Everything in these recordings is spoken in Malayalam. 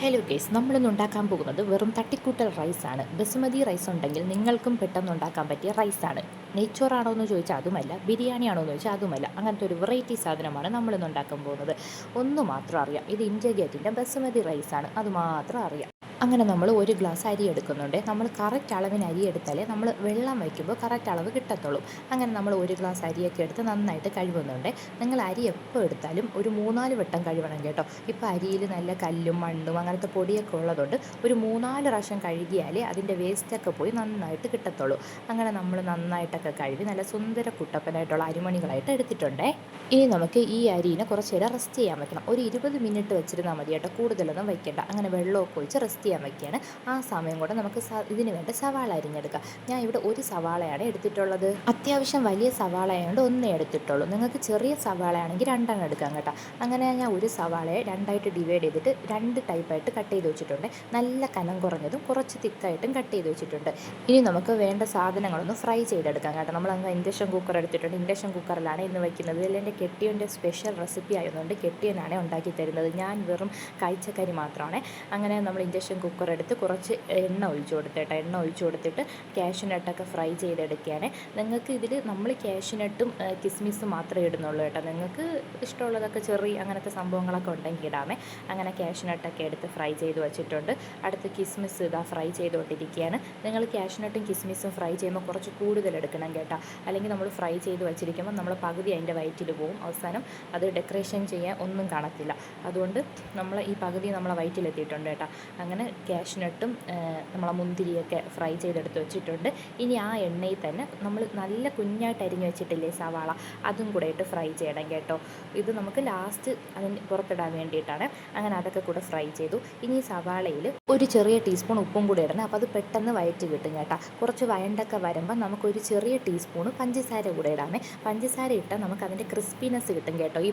ഹലോ ഗേസ്, നമ്മളിന്ന് ഉണ്ടാക്കാൻ പോകുന്നത് വെറും തട്ടിക്കൂട്ടൽ റൈസാണ്. ബസുമതി റൈസ് ഉണ്ടെങ്കിൽ നിങ്ങൾക്കും പെട്ടെന്ന് ഉണ്ടാക്കാൻ പറ്റിയ റൈസാണ്. നെയ്ച്ചോറാണോ എന്ന് ചോദിച്ചാൽ അതുമല്ല, ബിരിയാണി ആണോ എന്ന് ചോദിച്ചാൽ അതുമല്ല. അങ്ങനത്തെ ഒരു വെറൈറ്റി സാധനമാണ് നമ്മളിന്ന് ഉണ്ടാക്കാൻ പോകുന്നത്. ഒന്ന് മാത്രം അറിയാം, ഇത് ഇന്ത്യ ഗേറ്റിൻ്റെ ബസുമതി റൈസാണ്. അത് മാത്രം അറിയാം. അങ്ങനെ നമ്മൾ ഒരു ഗ്ലാസ് അരി എടുക്കുന്നുണ്ട്. നമ്മൾ കറക്റ്റ് അളവിന് അരി എടുത്താലേ നമ്മൾ വെള്ളം വയ്ക്കുമ്പോൾ കറക്റ്റ് അളവ് കിട്ടത്തുള്ളൂ. അങ്ങനെ നമ്മൾ ഒരു ഗ്ലാസ് അരിയൊക്കെ എടുത്ത് നന്നായിട്ട് കഴുകുന്നുണ്ട്. നിങ്ങൾ അരി എപ്പോൾ എടുത്താലും ഒരു 3-4 വട്ടം കഴുകണം കേട്ടോ. ഇപ്പോൾ അരിയിൽ നല്ല കല്ലും മണ്ണും അങ്ങനത്തെ പൊടിയൊക്കെ ഉള്ളതുകൊണ്ട് ഒരു 3-4 പ്രാവശ്യം കഴുകിയാലേ അതിൻ്റെ വേസ്റ്റൊക്കെ പോയി നന്നായിട്ട് കിട്ടത്തുള്ളൂ. അങ്ങനെ നമ്മൾ നന്നായിട്ടൊക്കെ കഴുകി നല്ല സുന്ദര കുട്ടപ്പനായിട്ടുള്ള അരിമണികളായിട്ട് എടുത്തിട്ടുണ്ടേ. ഇനി നമുക്ക് ഈ അരിനെ കുറച്ച് നേരം റെസ്റ്റ് ചെയ്യാൻ വെക്കണം. ഒരു 20 മിനിറ്റ് വെച്ചിരുന്നാൽ മതി കേട്ടോ, കൂടുതലൊന്നും വയ്ക്കേണ്ട. അങ്ങനെ വെള്ളമൊക്കെ ഒഴിച്ച് റെസ്റ്റ് ചെയ്യാൻ വയ്ക്കുകയാണ്. ആ സമയം കൊണ്ട് നമുക്ക് ഇതിന് വേണ്ട സവാള അരിഞ്ഞെടുക്കാം. ഞാൻ ഇവിടെ ഒരു സവാളയാണ് എടുത്തിട്ടുള്ളത്. അത്യാവശ്യം വലിയ സവാളയായതുകൊണ്ട് ഒന്നേ എടുത്തിട്ടുള്ളൂ. നിങ്ങൾക്ക് ചെറിയ സവാളയാണെങ്കിൽ 2 എടുക്കാം കേട്ടോ. അങ്ങനെ ഞാൻ ഒരു സവാളയെ 2ആയിട്ട് ഡിവൈഡ് ചെയ്തിട്ട് 2 ടൈപ്പായിട്ട് കട്ട് ചെയ്ത് വെച്ചിട്ടുണ്ട്. നല്ല കനം കുറഞ്ഞതും കുറച്ച് തിക്കായിട്ടും കട്ട് ചെയ്ത് വെച്ചിട്ടുണ്ട്. ഇനി നമുക്ക് വേണ്ട സാധനങ്ങളൊന്ന് ഫ്രൈ ചെയ്തെടുക്കാം കേട്ടോ. നമ്മളങ്ങ് ഇൻഡക്ഷൻ കുക്കർ എടുത്തിട്ടുണ്ട്. ഇൻഡക്ഷൻ കുക്കറിലാണ് ഇന്ന് വയ്ക്കുന്നത്. ഇതിൽ എൻ്റെ കെട്ടിയൻ്റെ സ്പെഷ്യൽ റെസിപ്പി ആയതുകൊണ്ട് കെട്ടിയനാണ് ഉണ്ടാക്കി തരുന്നത്. ഞാൻ വെറും കാഴ്ചക്കരി മാത്രമാണ്. അങ്ങനെ നമ്മൾ ഇൻഡക്ഷൻ കുക്കർ എടുത്ത് കുറച്ച് എണ്ണ ഒഴിച്ചു കൊടുത്തേട്ടോ. എണ്ണ ഒഴിച്ചു കൊടുത്തിട്ട് കാഷ്യൂനട്ടൊക്കെ ഫ്രൈ ചെയ്തെടുക്കുകയാണ്. നിങ്ങൾക്ക് ഇതിൽ നമ്മൾ കാഷ്യൂനട്ടും കിസ്മിസും മാത്രമേ ഇടുന്നുള്ളൂ കേട്ടോ. നിങ്ങൾക്ക് ഇഷ്ടമുള്ളതൊക്കെ ചെറിയ അങ്ങനത്തെ സംഭവങ്ങളൊക്കെ ഉണ്ടെങ്കിൽ ഇടാമേ. അങ്ങനെ കാഷ്യൂനട്ടൊക്കെ എടുത്ത് ഫ്രൈ ചെയ്ത് വെച്ചിട്ടുണ്ട്. അടുത്ത് കിസ്മിസ് ഇതാ ഫ്രൈ ചെയ്തുകൊണ്ടിരിക്കുകയാണ്. നിങ്ങൾ കാഷ്യൂനട്ടും കിസ്മിസും ഫ്രൈ ചെയ്യുമ്പോൾ കുറച്ച് കൂടുതൽ എടുക്കണം കേട്ടോ. അല്ലെങ്കിൽ നമ്മൾ ഫ്രൈ ചെയ്ത് വെച്ചിരിക്കുമ്പോൾ നമ്മൾ പകുതി അതിൻ്റെ വയറ്റിൽ പോകും. അവസാനം അത് ഡെക്കറേഷൻ ചെയ്യാൻ ഒന്നും കാണത്തില്ല. അതുകൊണ്ട് നമ്മൾ ഈ പകുതി നമ്മളെ വയറ്റിലെത്തിയിട്ടുണ്ട് കേട്ടോ. അങ്ങനെ കാഷ്യൂനട്ടും നമ്മളെ മുന്തിരിയൊക്കെ ഫ്രൈ ചെയ്തെടുത്ത് വെച്ചിട്ടുണ്ട്. ഇനി ആ എണ്ണയിൽ തന്നെ നമ്മൾ നല്ല കുഞ്ഞായിട്ട് അരിഞ്ഞ് വെച്ചിട്ടില്ലേ സവാള, അതും കൂടെ ഇട്ട് ഫ്രൈ ചെയ്യണം കേട്ടോ. ഇത് നമുക്ക് ലാസ്റ്റ് അതിന് പുറത്തിടാൻ വേണ്ടിയിട്ടാണ്. അങ്ങനെ അതൊക്കെ കൂടെ ഫ്രൈ ചെയ്തു. ഇനി സവാളയിൽ ഒരു ചെറിയ ടീസ്പൂൺ ഉപ്പും കൂടെ ഇടണം. അപ്പോൾ അത് പെട്ടെന്ന് വയറ്റി കിട്ടും കേട്ടോ. കുറച്ച് വയണ്ടൊക്കെ വരുമ്പോൾ നമുക്കൊരു ചെറിയ ടീസ്പൂണ് പഞ്ചസാര കൂടെ ഇടാമേ. പഞ്ചസാര ഇട്ടാൽ നമുക്ക് അതിൻ്റെ ക്രിസ്പിനെസ് കിട്ടും കേട്ടോ. ഈ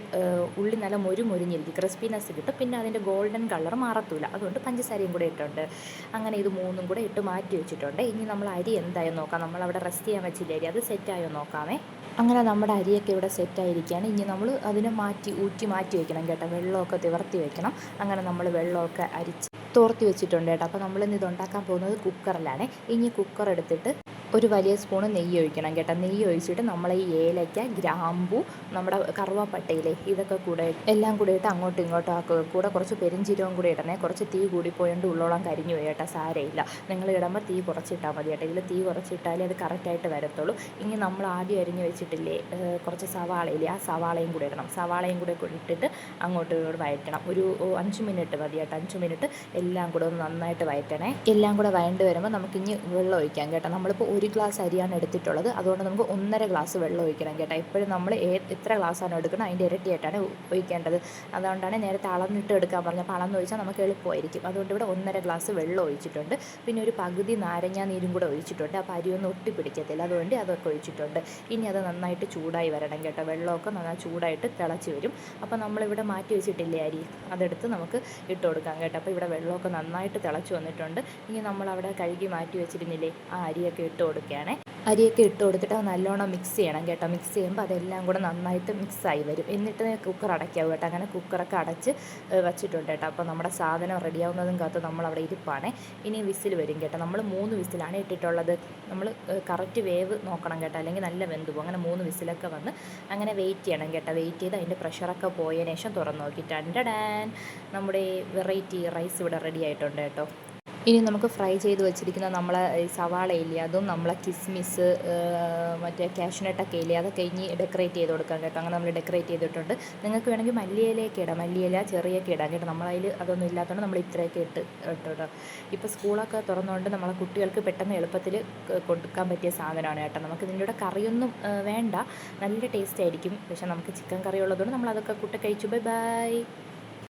ഉള്ളി നല്ല മൊരിഞ്ഞിരിക്കും, ക്രിസ്പിനെസ് കിട്ടും. പിന്നെ അതിൻ്റെ ഗോൾഡൻ കളർ മാറത്തില്ല. അതുകൊണ്ട് പഞ്ചസാരയും കൂടെ ഇട്ടുണ്ട്. അങ്ങനെ ഇത് മൂന്നും കൂടെ ഇട്ട് മാറ്റി വെച്ചിട്ടുണ്ട്. ഇനി നമ്മൾ അരി എന്തായോ നോക്കാം. നമ്മളവിടെ റെസ്റ്റ് ചെയ്യാൻ വെച്ചില്ലേ അരി, അത് സെറ്റായോ നോക്കാമേ. അങ്ങനെ നമ്മുടെ അരിയൊക്കെ ഇവിടെ സെറ്റായിരിക്കുകയാണ്. ഇനി നമ്മൾ അതിനെ ഊറ്റി മാറ്റി വെക്കണം കേട്ടോ. വെള്ളമൊക്കെ തിവർത്തി വെക്കണം. അങ്ങനെ നമ്മൾ വെള്ളമൊക്കെ അരിച്ച് തോർത്തി വെച്ചിട്ടുണ്ട് കേട്ടോ. അപ്പോൾ നമ്മളിന്ന് ഇതുണ്ടാക്കാൻ പോകുന്നത് കുക്കറിലാണ്. ഇനി കുക്കർ എടുത്തിട്ട് ഒരു വലിയ സ്പൂണ് നെയ്യ് ഒഴിക്കണം കേട്ടോ. നെയ്യ് ഒഴിച്ചിട്ട് നമ്മൾ ഈ ഏലയ്ക്ക, ഗ്രാമ്പൂ, നമ്മുടെ കറുവാപ്പട്ടയിലെ ഇതൊക്കെ കൂടെ എല്ലാം കൂടെ ഇട്ട് അങ്ങോട്ടും ഇങ്ങോട്ടും ആക്കുക. കൂടെ കുറച്ച് പെരിഞ്ചീരവും കൂടി ഇടണേ. കുറച്ച് തീ കൂടിപ്പോയോണ്ട് ഉള്ളോളം കരിഞ്ഞു പോയി കേട്ടോ. സാരമില്ല, നിങ്ങൾ ഇടുമ്പോൾ തീ കുറച്ചിട്ടാൽ മതി കേട്ടോ. ഇതിൽ തീ കുറച്ചിട്ടാലേ അത് കറക്റ്റായിട്ട് വരത്തുള്ളൂ. ഇനി നമ്മൾ ആദ്യം അരിഞ്ഞ് വെച്ചിട്ടില്ലേ കുറച്ച് സവാളയില്ലേ, ആ സവാളയും കൂടെ ഇടണം. സവാളയും കൂടെ ഇട്ടിട്ട് അങ്ങോട്ടും ഇങ്ങോട്ട് വഴറ്റണം. ഒരു 5 മിനിറ്റ് മതി കേട്ടോ. 5 മിനിറ്റ് എല്ലാം കൂടെ ഒന്ന് നന്നായിട്ട് വഴറ്റണേ. എല്ലാം കൂടെ വഴണ്ട് വരുമ്പോൾ നമുക്കിനി വെള്ളം ഒഴിക്കാം കേട്ടോ. നമ്മളിപ്പോൾ 1 ഗ്ലാസ് അരിയാണ് എടുത്തിട്ടുള്ളത്. അതുകൊണ്ട് നമുക്ക് 1.5 ഗ്ലാസ് വെള്ളം ഒഴിക്കണം കേട്ടോ. എപ്പോഴും നമ്മൾ എത്ര ഗ്ലാസ്സാണ് എടുക്കണം അതിൻ്റെ ഇരട്ടിയായിട്ടാണ് ഒഴിക്കേണ്ടത്. അതുകൊണ്ടാണ് നേരത്തെ അളന്നിട്ട് എടുക്കാൻ പറഞ്ഞത്. അപ്പോൾ അളന്ന് ഒഴിച്ചാൽ നമുക്ക് എളുപ്പമായിരിക്കും. അതുകൊണ്ട് ഇവിടെ 1.5 ഗ്ലാസ് വെള്ളം ഒഴിച്ചിട്ടുണ്ട്. പിന്നെ ഒരു പകുതി നാരങ്ങ നീരും കൂടെ ഒഴിച്ചിട്ടുണ്ട്. അപ്പോൾ അരിയൊന്നും ഒട്ടിപ്പിടിക്കത്തില്ല, അതുകൊണ്ട് അതൊക്കെ ഒഴിച്ചിട്ടുണ്ട്. ഇനി അത് നന്നായിട്ട് ചൂടായി വരണം കേട്ടോ. വെള്ളമൊക്കെ നന്നായി ചൂടായിട്ട് തിളച്ച് വരും. അപ്പോൾ നമ്മളിവിടെ മാറ്റി വെച്ചിട്ടില്ലേ അരി, അതെടുത്ത് നമുക്ക് ഇട്ട് കൊടുക്കാം കേട്ടോ. അപ്പോൾ ഇവിടെ വെള്ളമൊക്കെ നന്നായിട്ട് തിളച്ച് വന്നിട്ടുണ്ട്. ഇനി നമ്മളവിടെ കഴുകി മാറ്റി വെച്ചിരുന്നില്ലേ, ആ അരിയൊക്കെ ഇട്ട് കൊടുക്കുകയാണേ. അരിയൊക്കെ ഇട്ട് കൊടുത്തിട്ട് അത് നല്ലോണം മിക്സ് ചെയ്യണം കേട്ടോ. മിക്സ് ചെയ്യുമ്പോൾ അതെല്ലാം കൂടെ നന്നായിട്ട് മിക്സായി വരും. എന്നിട്ട് കുക്കർ അടയ്ക്കാവും കേട്ടോ. അങ്ങനെ കുക്കറൊക്കെ അടച്ച് വെച്ചിട്ടുണ്ട് കേട്ടോ. അപ്പോൾ നമ്മുടെ സാധനം റെഡിയാവുന്നതും കാത്ത് നമ്മളവിടെ ഇരിപ്പാണ്. ഇനി വിസിൽ വരും കേട്ടോ. നമ്മൾ 3 വിസിലാണ് ഇട്ടിട്ടുള്ളത്. നമ്മൾ കറക്റ്റ് വേവ് നോക്കണം കേട്ടോ, അല്ലെങ്കിൽ നല്ല വെന്ത് പോകും. അങ്ങനെ 3 വിസിലൊക്കെ വന്ന് അങ്ങനെ വെയിറ്റ് ചെയ്യണം കേട്ടോ. വെയിറ്റ് ചെയ്ത് അതിൻ്റെ പ്രഷറൊക്കെ പോയതിന് ശേഷം തുറന്ന് നോക്കിയിട്ട് നമ്മുടെ വെറൈറ്റി റൈസ് ഇവിടെ റെഡി ആയിട്ടുണ്ട് കേട്ടോ. ഇനി നമുക്ക് ഫ്രൈ ചെയ്ത് വെച്ചിരിക്കുന്ന നമ്മളെ ഈ സവാളയില്ലേ, അതും നമ്മളെ കിസ്മിസ്, മറ്റേ കാഷ്യൂനട്ടൊക്കെ ഇല്ലേ, അതൊക്കെ ഇനി ഡെക്കറേറ്റ് ചെയ്ത് കൊടുക്കാം കേട്ടോ. അങ്ങനെ നമ്മൾ ഡെക്കറേറ്റ് ചെയ്തിട്ടുണ്ട്. നിങ്ങൾക്ക് വേണമെങ്കിൽ മല്ലിയിലേക്ക് ഇടാം, മല്ലിയില ചെറിയൊക്കെ ഇടാം കേട്ടോ. നമ്മളതിൽ അതൊന്നും ഇല്ലാത്തതുകൊണ്ട് നമ്മൾ ഇത്രയൊക്കെ ഇട്ടിട്ടോ. ഇപ്പോൾ സ്കൂളൊക്കെ തുറന്നുകൊണ്ട് നമ്മളെ കുട്ടികൾക്ക് പെട്ടെന്ന് എളുപ്പത്തിൽ കൊടുക്കാൻ പറ്റിയ സാധനമാണ് കേട്ടോ. നമുക്ക് ഇതിൻ്റെ കൂടെ കറിയൊന്നും വേണ്ട, നല്ല ടേസ്റ്റ് ആയിരിക്കും. പക്ഷേ നമുക്ക് ചിക്കൻ കറി ഉള്ളതുകൊണ്ട് നമ്മളതൊക്കെ കൂട്ടി കഴിച്ചു. Bye bye.